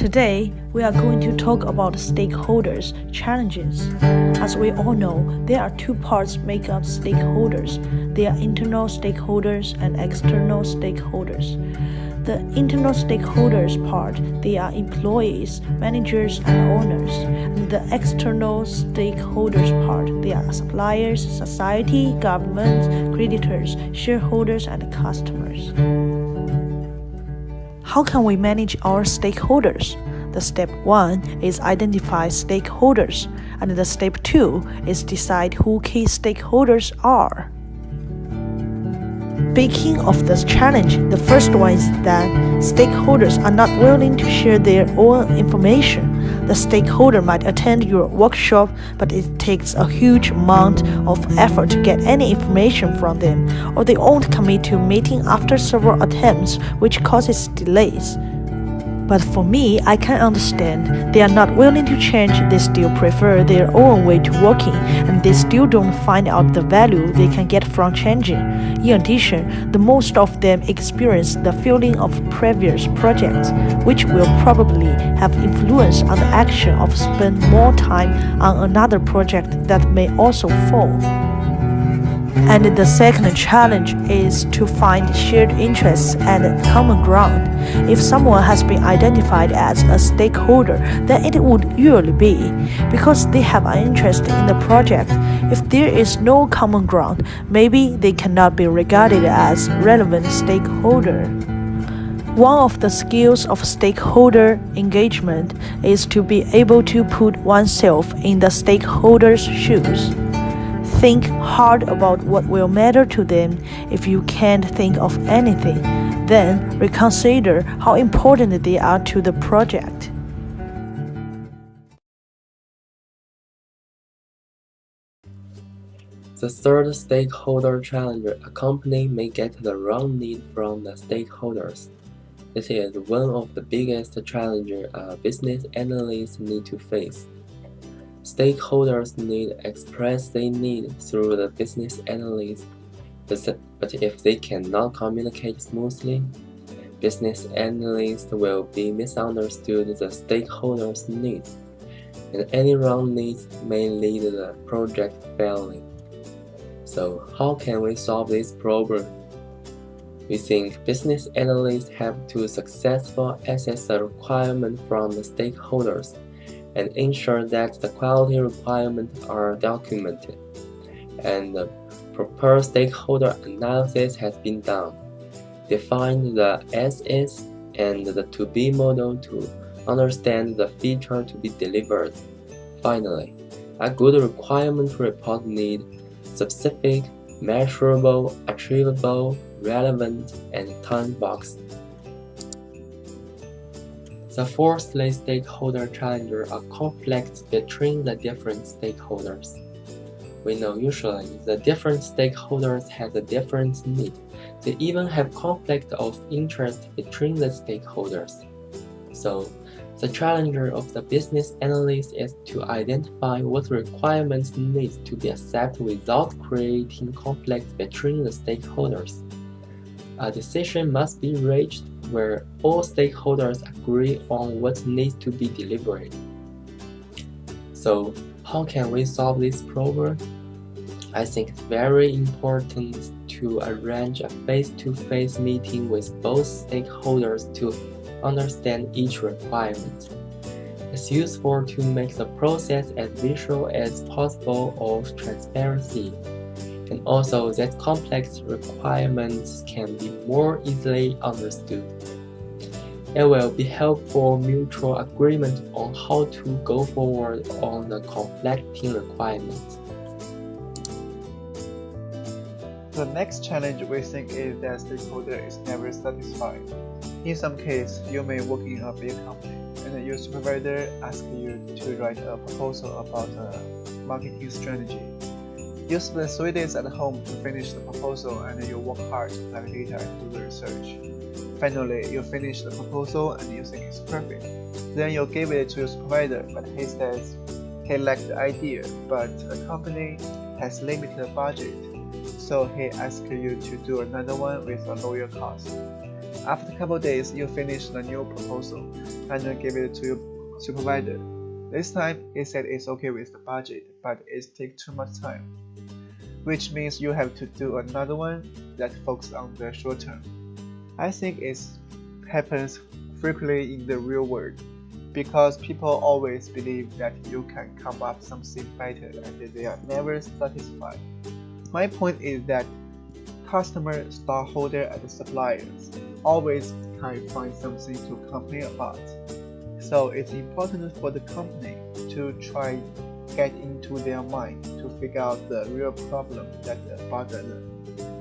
Today, we are going to talk about stakeholders' challenges. As we all know, there are two parts make up stakeholders. They are internal stakeholders and external stakeholders. The internal stakeholders part, they are employees, managers, and owners. And the external stakeholders part, they are suppliers, society, government, creditors, shareholders, and customers. How can we manage our stakeholders? The step 1 is identify stakeholders, and the step 2 is decide who key stakeholders are. Speaking of this challenge, the first one is that stakeholders are not willing to share their own information. The stakeholder might attend your workshop, but it takes a huge amount of effort to get any information from them, or they won't commit to meeting after several attempts, which causes delays. But for me, I can understand they are not willing to change, they still prefer their own way to working, and they still don't find out the value they can get from changing. In addition, the most of them experience the feeling of previous projects, which will probably have influence on the action of spend more time on another project that may also fall. And the second challenge is to find shared interests and common ground. If someone has been identified as a stakeholder, then it would usually be because they have an interest in the project. If there is no common ground, maybe they cannot be regarded as relevant stakeholder. One of the skills of stakeholder engagement is to be able to put oneself in the stakeholder's shoes. Think hard about what will matter to them. If you can't think of anything, then reconsider how important they are to the project. The third stakeholder challenge, a company may get the wrong need from the stakeholders. This is one of the biggest challenges a business analyst need to face. Stakeholders need express their need through the business analyst, but if they cannot communicate smoothly, business analyst will be misunderstood the stakeholders' needs, and any wrong needs may lead to the project failing. So how can we solve this problem? We think business analysts have to successfully assess the requirement from the stakeholders and ensure that the quality requirements are documented, and the proper stakeholder analysis has been done. Define the as-is and the to-be model to understand the feature to be delivered. Finally, a good requirement report needs specific, measurable, achievable, relevant, and time-boxed. The fourth stakeholder challenge are conflicts between the different stakeholders. We know usually the different stakeholders have a different need. They even have conflict of interest between the stakeholders. So, the challenge of the business analyst is to identify what requirements need to be accepted without creating conflict between the stakeholders. A decision must be reached where all stakeholders agree on what needs to be delivered. So, how can we solve this problem? I think it's very important to arrange a face-to-face meeting with both stakeholders to understand each requirement. It's useful to make the process as visual as possible of transparency, and also that complex requirements can be more easily understood. It will be helpful mutual agreement on how to go forward on the conflicting requirements. The next challenge we think is that stakeholder is never satisfied. In some cases, you may work in a big company and your supervisor asks you to write a proposal about a marketing strategy. You spend 3 days at home to finish the proposal and you work hard to collect data and do the research. Finally, you finish the proposal and you think it's perfect. Then you give it to your supervisor, but he says he liked the idea, but the company has limited budget, so he asks you to do another one with a lower cost. After a couple of days, you finish the new proposal and then give it to your supervisor. This time, he said it's okay with the budget, but it takes too much time, which means you have to do another one that focuses on the short term. I think it happens frequently in the real world because people always believe that you can come up with something better and they are never satisfied. My point is that customers, stockholders, and suppliers always can find something to complain about. So it's important for the company to try get into their mind to figure out the real problem that bother them.